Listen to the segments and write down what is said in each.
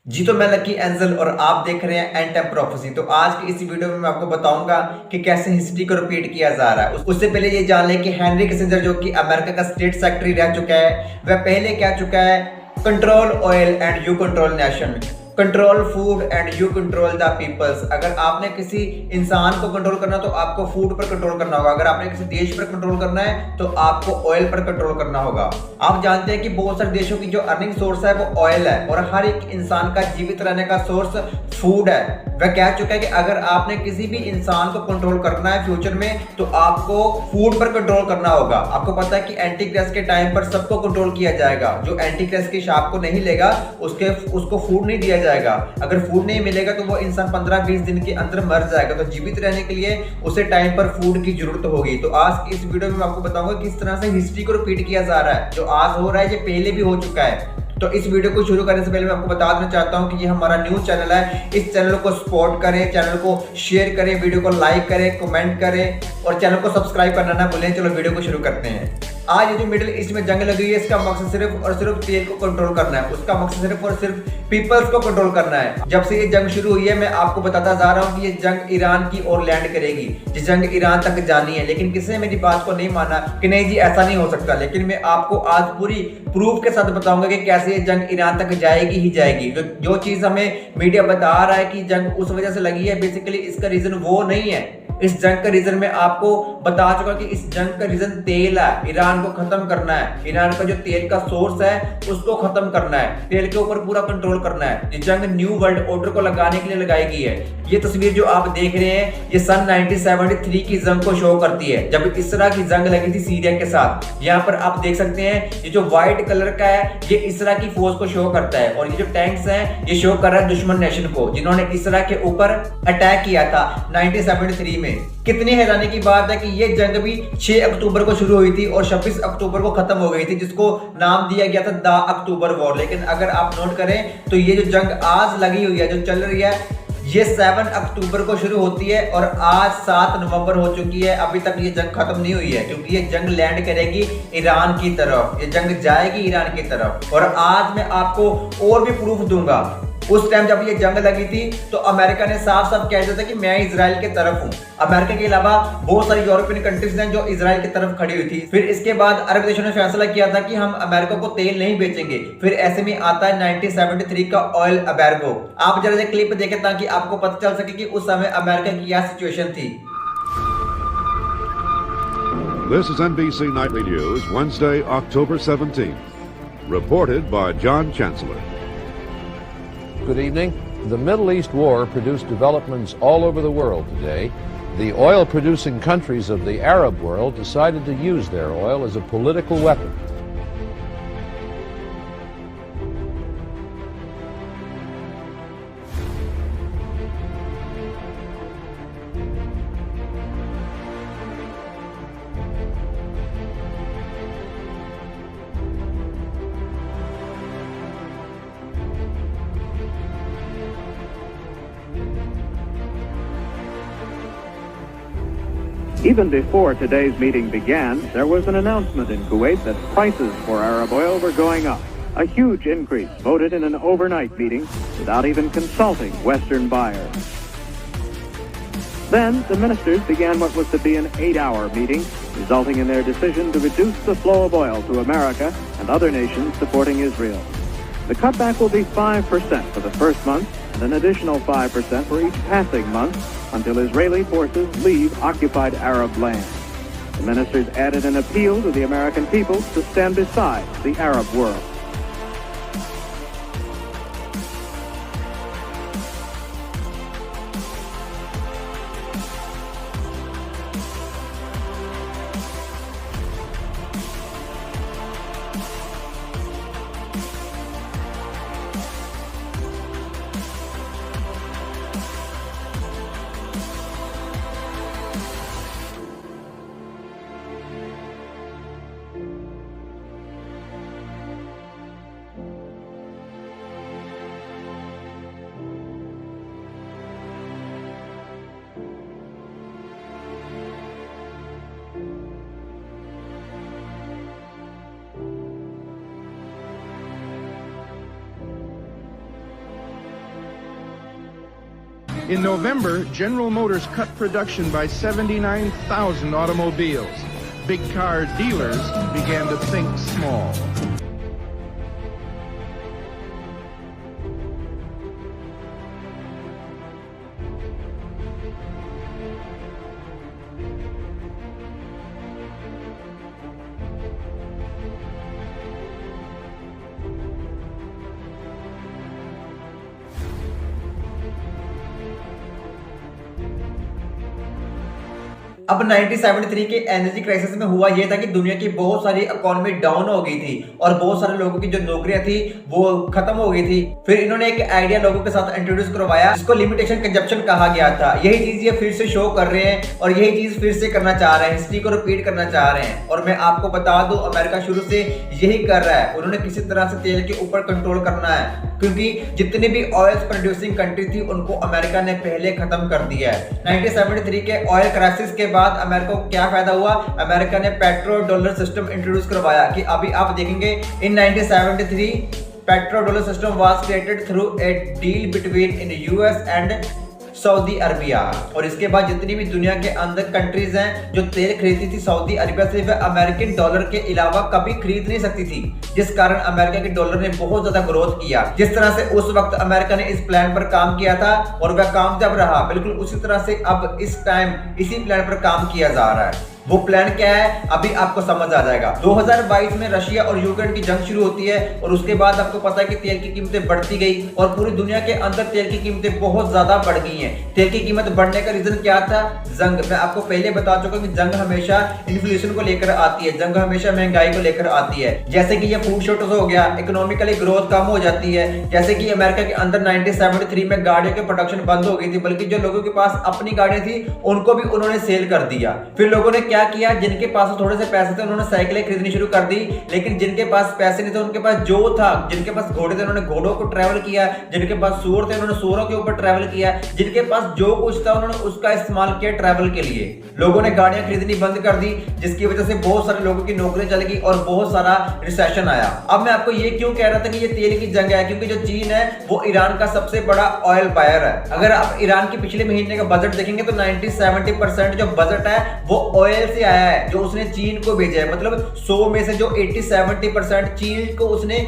जी तो मैं lucky angel और आप देख रहे हैं एंड टाइम प्रोफेसी। तो आज की इस वीडियो में मैं आपको बताऊंगा कि कैसे हिस्ट्री को रिपीट किया जा रहा है। उससे पहले ये जान लें कि हेनरी किसिंजर जो कि अमेरिका का स्टेट सेक्रेटरी रह चुका है, वह पहले क्या चुका है, control oil and you control nation, control food and you control the peoples. अगर आपने किसी इंसान को कंट्रोल करना तो आपको फूड पर कंट्रोल करना होगा, अगर आपने किसी देश पर कंट्रोल करना है तो आपको ऑयल पर कंट्रोल करना होगा। आप जानते हैं कि बहुत सारे देशों की जो अर्निंग सोर्स है वो ऑयल है और हर एक इंसान का जीवित रहने का सोर्स फूड है। वह कह चुका है कि अगर आपने किसी भी इंसान को कंट्रोल करना है फ्यूचर में तो आपको फूड पर कंट्रोल करना होगा। आपको पता है कि एंटी क्राइस्ट के टाइम पर सबको कंट्रोल किया जाएगा, जो एंटी क्राइस्ट की शाप को नहीं लेगा उसको फूड नहीं दिया जाएगा। अगर फूड नहीं मिलेगा तो वो इंसान 15-20 दिन के अंदर मर जाएगा। तो जीवित रहने के लिए उसे टाइम पर फूड की जरूरत होगी। तो आज इस वीडियो में मैं आपको बताऊंगा किस तरह से हिस्ट्री को रिपीट किया जा रहा है। जो आज हो रहा है ये पहले भी हो चुका है। तो इस वीडियो को शुरू करने से पहले मैं आपको बता देना चाहता हूं कि ये हमारा न्यू चैनल है। इस चैनल को सपोर्ट करें, चैनल को शेयर करें, वीडियो को लाइक करें, कमेंट करें और चैनल को सब्सक्राइब करना ना भूलें। चलो वीडियो को शुरू करते हैं। आज ये जो मिडिल ईस्ट में जंग लगी हुई है, इसका मकसद सिर्फ और सिर्फ तेल को कंट्रोल करना है। उसका मकसद सिर्फ और सिर्फ पीपल्स को कंट्रोल करना है। जब से ये जंग शुरू हुई है मैं आपको बताता जा रहा हूँ कि ये जंग ईरान की ओर लैंड करेगी। ये जंग ईरान तक जानी है, लेकिन किसी ने मेरी बात को नहीं माना कि नहीं जी ऐसा नहीं हो सकता। लेकिन मैं आपको आज पूरी प्रूफ के साथ बताऊंगा कि कैसे ये जंग ईरान तक जाएगी ही जाएगी। जो चीज हमें मीडिया बता रहा है कि जंग उस वजह से लगी है, बेसिकली इसका रीजन वो नहीं है। इस जंग का रीजन मैं आपको बता चुका कि इस जंग का रीजन तेल है। ईरान को खत्म करना है, ईरान का जो तेल का सोर्स है उसको खत्म करना है, तेल के ऊपर पूरा कंट्रोल करना है। ये जंग न्यू वर्ल्ड ऑर्डर को लगाने के लिए लगाई गई है। ये तस्वीर जो आप देख रहे हैं ये सन 1973 की जंग को शो करती है, जब इस तरह की जंग लगी थी सीरिया के साथ। यहाँ पर आप देख सकते हैं ये जो व्हाइट कलर का है ये इसरा की फोर्स को शो करता है, और ये जो टैंक्स हैं ये शो कर रहा है दुश्मन नेशन को, जिन्होंने इसरा के ऊपर अटैक किया था 1973 में। कितनी हैरानी की बात है कि ये जंग भी 6 अक्टूबर को शुरू हुई थी और 26 अक्टूबर को खत्म हो गई थी, जिसको नाम दिया गया था द अक्टूबर वॉर। लेकिन अगर आप नोट करें तो ये जो जंग आज लगी हुई है, जो चल रही है, ये 7 अक्टूबर को शुरू होती है और आज 7 नवंबर हो चुकी है। अभी तक ये जंग खत्म नहीं हुई है, क्योंकि ये जंग लैंड करेगी ईरान की तरफ, ये जंग जाएगी ईरान की तरफ। और आज मैं आपको और भी प्रूफ दूंगा। उस टाइम जब ये जंग लगी थी तो अमेरिका ने साफ साफ कह दिया था कि मैं इजराइल के तरफ हूं। अमेरिका के अलावा बहुत सारी यूरोपियन कंट्रीज हैं जो इजराइल की तरफ खड़ी हुई थी। फिर इसके बाद अरब देशों ने फैसला किया था कि हम अमेरिका को तेल नहीं बेचेंगे। फिर ऐसे में आता है 1973 का ऑयल एम्बार्गो। आप जरा क्लिप देखें ताकि आपको पता चल सके कि उस समय अमेरिका की क्या सिचुएशन थी। This is NBC Nightly News, Wednesday, October 17th. Reported by John Chancellor. Good evening. The Middle East war produced developments all over the world today. The oil-producing countries of the Arab world decided to use their oil as a political weapon. Even before today's meeting began, there was an announcement in Kuwait that prices for Arab oil were going up. A huge increase voted in an overnight meeting without even consulting Western buyers. Then the ministers began what was to be an 8-hour meeting, resulting in their decision to reduce the flow of oil to America and other nations supporting Israel. The cutback will be 5% for the first month and an additional 5% for each passing month until Israeli forces leave occupied Arab land. The ministers added an appeal to the American people to stand beside the Arab world. In November, General Motors cut production by 79,000 automobiles. Big car dealers began to think small. अब 1973 के energy crisis में हुआ यह था कि दुनिया की बहुत सारी इकोनॉमी डाउन हो गई थी और बहुत सारे लोगों की जो नौकरियां थी वो खत्म हो गई थी। फिर इन्होंने एक आइडिया लोगों के साथ इंट्रोड्यूस करवाया जिसको लिमिटेशन कंजप्शन कहा गया था। यही चीज ये फिर से शो कर रहे हैं और यही चीज फिर से करना चाह रहे हैं, हिस्ट्री को रिपीट करना चाह रहे हैं। और मैं आपको बता दूं, अमेरिका शुरू से यही कर रहा है। उन्होंने किसी तरह से तेल के ऊपर कंट्रोल करना है क्योंकि जितनी भी ऑयल प्रोड्यूसिंग कंट्री थी उनको अमेरिका ने पहले खत्म कर दिया है। 1973 के ऑयल क्राइसिस के बाद अमेरिका को क्या फायदा हुआ? अमेरिका ने पेट्रो डॉलर सिस्टम इंट्रोड्यूस करवाया कि अभी आप देखेंगे इन 1973 petro dollar system was created through a deal between in US and Saudi Arabia. और इसके बाद जितनी भी दुनिया के अंदर कंट्रीज हैं जो तेल खरीदती थी सऊदी अरबिया से, वह अमेरिकन डॉलर के अलावा कभी खरीद नहीं सकती थी, जिस कारण अमेरिका के डॉलर ने बहुत ज्यादा ग्रोथ किया। जिस तरह से उस वक्त अमेरिका ने इस प्लान पर काम किया था और वह कामयाब रहा, बिल्कुल उसी तरह से अब इस टाइम इसी प्लान पर काम किया जा रहा है। वो प्लान क्या है अभी आपको समझ आ जाएगा। 2022 में रशिया और यूक्रेन की जंग शुरू होती है और उसके बाद आपको पता है कि तेल की कीमतें बढ़ती गई और पूरी दुनिया के अंदर तेल की कीमतें बहुत ज्यादा बढ़ गई हैं। तेल की कीमत बढ़ने का रीजन क्या था? जंग। मैं आपको पहले बता चुका हूं कि जंग हमेशा इन्फ्लेशन को लेकर आती है, जंग हमेशा महंगाई को लेकर आती है। जैसे कि ये फूड शॉर्टेज हो गया, इकोनॉमिकली ग्रोथ कम हो जाती है। जैसे कि अमेरिका के अंदर 1973 में गाड़ियों की प्रोडक्शन बंद हो गई थी, बल्कि जो लोगों के पास अपनी गाड़ियां थी उनको भी उन्होंने सेल कर दिया। फिर लोगों ने क्या किया, जिनके पास थोड़े से पैसे थे उन्होंने साइकिलें खरीदनी शुरू कर दी, लेकिन जिनके पास पैसे नहीं थे उनके पास जो था, जिनके पास घोड़े थे उन्होंने घोड़ों को ट्रैवल किया, जिनके पास सूअर थे उन्होंने सूअरों के ऊपर ट्रैवल किया, जिनके पास जो कुछ था उन्होंने उसका इस्तेमाल किया ट्रैवल के लिए। लोगों ने गाड़ियां खरीदनी बंद कर दी, जिसकी वजह से बहुत सारे लोगों की नौकरियां चली गई और बहुत सारा रिसेशन आया। अब मैं आपको ये क्यों कह रहा था कि ये तेल की जंग है, क्योंकि जो चीन है वो ईरान का सबसे बड़ा ऑयल बायर है। अगर आप ईरान के पिछले महीने का बजट देखेंगे तो 90-70% जो बजट है वो ऑयल से आया है, जो उसने चीन को भेजा है। मतलब 100 में से जो 80-70% चीन को उसने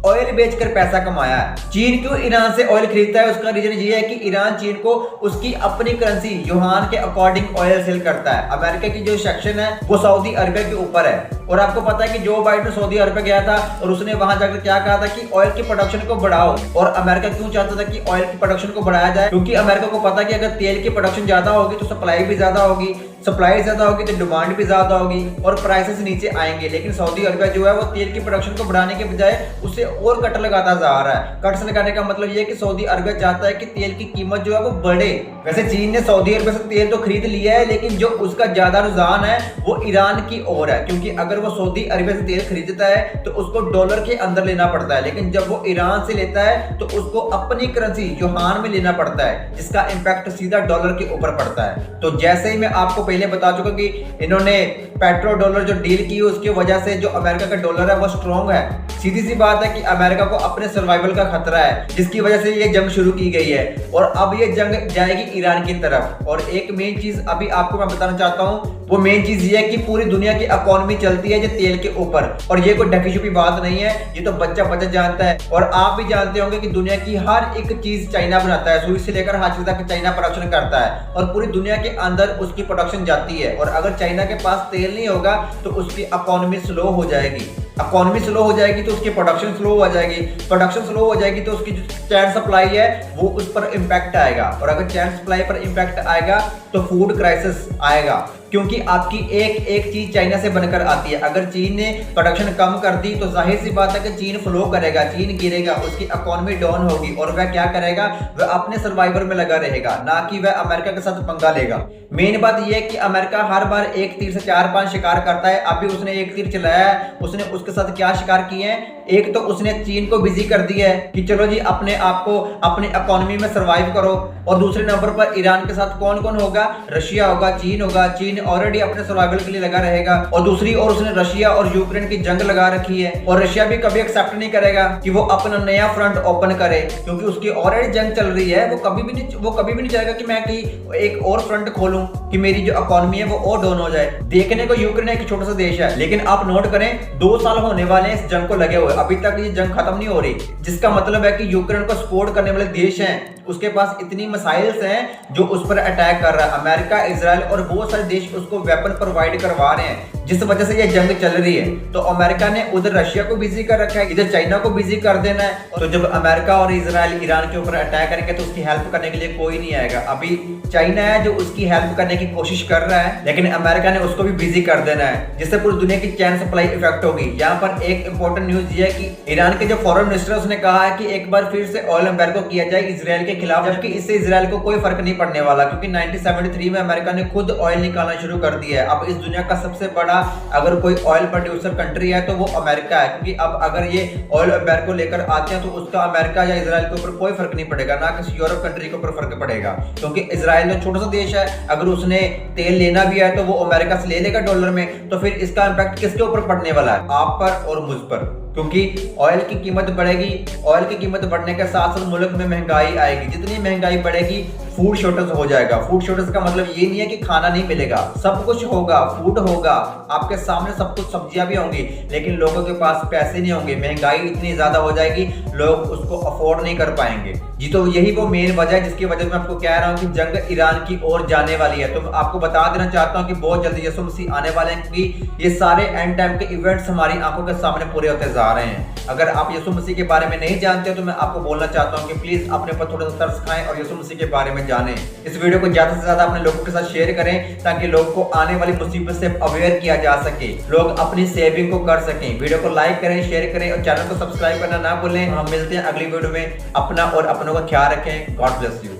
ऑयल बेचकर पैसा कमाया है। चीन क्यों ईरान से ऑयल खरीदता है? उसका रीजन ये है कि ईरान चीन को उसकी अपनी करेंसी युआन के अकॉर्डिंग ऑयल सेल करता है। अमेरिका की जो सेक्शन है वो सऊदी अरबिया के ऊपर है और आपको पता है कि जो बाइडेन सऊदी अरबिया गया था और उसने वहां जाकर क्या कहा था कि ऑयल की प्रोडक्शन को बढ़ाओ। और अमेरिका क्यों चाहता था कि ऑयल की प्रोडक्शन को बढ़ाया जाए? क्योंकि अमेरिका को पता है कि अगर तेल की प्रोडक्शन ज्यादा होगी तो सप्लाई भी ज्यादा होगी, सप्लाई ज्यादा होगी तो डिमांड भी ज्यादा होगी और प्राइसेस नीचे आएंगे। लेकिन सऊदी अरबिया जो है वो तेल की प्रोडक्शन को बढ़ाने के बजाय उसे और कट लगाता जा रहा है। कट्स लगाने का मतलब ये है कि सऊदी अरबिया चाहता है कि तेल की कीमत जो है वो बढ़े। वैसे चीन ने सऊदी अरबिया से तेल तो खरीद लिया है, लेकिन जो उसका ज्यादा रुझान है वो ईरान की ओर है, क्योंकि अगर वो सऊदी अरबिया से तेल खरीदता है तो उसको डॉलर के अंदर लेना पड़ता है, लेकिन जब वो ईरान से लेता है तो उसको अपनी करेंसी युआन में लेना पड़ता है, जिसका इंपैक्ट सीधा डॉलर के ऊपर पड़ता है। तो जैसे ही मैं आपको पहले बता चुका कि इन्होंने पेट्रो डॉलर जो डील की उसकी वजह से जो अमेरिका का डॉलर है वो स्ट्रॉन्ग है। सीधी सी बात है कि अमेरिका को अपने सर्वाइवल का खतरा है, जिसकी वजह से ये जंग शुरू की गई है और अब ये जंग जाएगी ईरान की तरफ। और एक मेन चीज अभी आपको मैं बताना चाहता हूँ, वो मेन चीज ये है कि पूरी दुनिया की इकोनॉमी चलती है जो तेल के ऊपर, और ये कोई ढकी छुपी बात नहीं है, ये तो बच्चा बच्चा जानता है। और आप भी जानते होंगे कि दुनिया की हर एक चीज चाइना बनाता है, सुई से लेकर हाथ तक चाइना प्रोडक्शन करता है और पूरी दुनिया के अंदर उसकी प्रोडक्शन जाती है। और अगर चाइना के पास तेल नहीं होगा तो उसकी इकोनॉमी स्लो हो जाएगी, इकोनॉमी स्लो हो जाएगी तो उसकी प्रोडक्शन स्लो हो जाएगी, प्रोडक्शन स्लो हो जाएगी तो उसकी जो चैन सप्लाई है वो उस पर इंपैक्ट आएगा, और अगर चैन सप्लाई पर इंपैक्ट आएगा तो फूड क्राइसिस आएगा, क्योंकि आपकी एक एक चीज चाइना से बनकर आती है। अगर चीन ने प्रोडक्शन कम कर दी तो जाहिर सी बात है कि चीन फ्लो करेगा, चीन गिरेगा, उसकी इकोनॉमी डाउन होगी और वह क्या करेगा, वह अपने सर्वाइवर में लगा रहेगा, ना कि वह अमेरिका के साथ पंगा लेगा। मेन बात यह है कि अमेरिका हर बार एक तीर से 4-5 शिकार करता है। अभी उसने एक तीर चलाया है, उसने उसके साथ क्या शिकार किए हैं? एक तो उसने चीन को बिजी कर दिया है कि चलो जी अपने आप को अपनी इकोनॉमी में सर्वाइव करो, और दूसरे नंबर पर ईरान के साथ कौन कौन होगा? रशिया होगा, चीन होगा। चीन ऑलरेडी अपने सर्वाइवल के लिए लगा रहेगा, और दूसरी ओर उसने रशिया और यूक्रेन की जंग लगा रखी है, और रशिया भी कभी एक्सेप्ट नहीं करेगा कि वो अपना नया फ्रंट ओपन करे, क्योंकि उसकी ऑलरेडी जंग चल रही है। वो कभी भी नहीं चाहेगा कि मैं कहीं एक और फ्रंट खोलूं कि मेरी जो इकोनॉमी है वो और डाउन हो जाए। देखने को यूक्रेन एक छोटा सा देश है, लेकिन आप नोट करें 2 साल होने वाले हैं इस जंग को लगे हुए, अभी तक ये जंग खत्म नहीं हो रही, जिसका मतलब है कि यूक्रेन को सपोर्ट करने वाले देश हैं, उसके पास इतनी मिसाइल्स हैं जो उस पर अटैक कर रहा है। अमेरिका, इजराइल और बहुत सारे देश उसको वेपन प्रोवाइड करवा रहे हैं, जिस वजह से ये जंग चल रही है। तो अमेरिका ने उधर रशिया को बिजी कर रखा है, इधर चाइना को बिजी कर देना है। तो जब अमेरिका और इजराइल ईरान के ऊपर अटैक करेंगे तो उसकी हेल्प करने के लिए कोई नहीं आएगा। अभी चाइना है जो उसकी हेल्प करने की कोशिश कर रहा है, लेकिन अमेरिका ने उसको भी बिजी कर देना है, जिससे पूरी दुनिया की चैन सप्लाई इफेक्ट होगी। यहाँ पर एक इंपॉर्टेंट न्यूज ये है कि ईरान के जो फॉरेन मिनिस्टर उसने कहा है कि एक बार फिर से ऑयल एम्बार्गो किया जाए इजराइल के खिलाफ, जबकि इससे इजराइल को कोई फर्क नहीं पड़ने वाला, क्योंकि 1973 में अमेरिका ने खुद ऑयल निकालना शुरू कर दिया है। अब इस दुनिया का सबसे बड़ा अगर कोई ऑयल प्रोड्यूसर कंट्री है तो वो अमेरिका है, क्योंकि अब अगर ये ऑयल एम्बार्गो लेकर आते हैं तो उसका अमेरिका या इजराइल के ऊपर कोई फर्क नहीं पड़ेगा, ना किसी यूरोप कंट्री के ऊपर फर्क पड़ेगा, क्योंकि इजराइल छोटा सा देश है। अगर उसने तेल लेना भी है तो वो अमेरिका से ले लेगा डॉलर में, तो फिर इसका इंपैक्ट किसके ऊपर पड़ने वाला है? आप पर और मुझ पर, क्योंकि ऑयल की कीमत बढ़ेगी। ऑयल की कीमत बढ़ने के साथ साथ मुल्क में महंगाई आएगी, जितनी महंगाई बढ़ेगी फूड शॉर्टेज हो जाएगा। फूड शॉर्टेज का मतलब ये नहीं है कि खाना नहीं मिलेगा, सब कुछ होगा, फूड होगा, आपके सामने सब कुछ, सब्जियां भी होंगी, लेकिन लोगों के पास पैसे नहीं होंगे, महंगाई इतनी ज्यादा हो जाएगी, लोग उसको अफोर्ड नहीं कर पाएंगे जी। तो यही वो मेन वजह है जिसकी वजह से मैं आपको कह रहा हूँ कि जंग ईरान की ओर जाने वाली है। तो मैं आपको बता देना चाहता हूँ कि बहुत जल्दी यीशु मसीह आने वाले हैं, क्योंकि ये सारे एंड टाइम के इवेंट्स हमारी आंखों के सामने पूरे होते जा रहे हैं। अगर आप यीशु मसीह के बारे में नहीं जानते हो तो मैं आपको बोलना चाहता हूँ कि प्लीज अपने पर थोड़ा सा तरस खाएं और यीशु मसीह के बारे में जानें। इस वीडियो को ज्यादा से ज्यादा अपने लोगों के साथ शेयर करें, ताकि लोगों को आने वाली मुसीबत से अवेयर किया जा सके, लोग अपनी सेविंग को कर सकें। वीडियो को लाइक करें, शेयर करें और चैनल को सब्सक्राइब करना ना भूलें। हम मिलते हैं अगली वीडियो में। अपना और अपनों का ख्याल रखें। God bless you.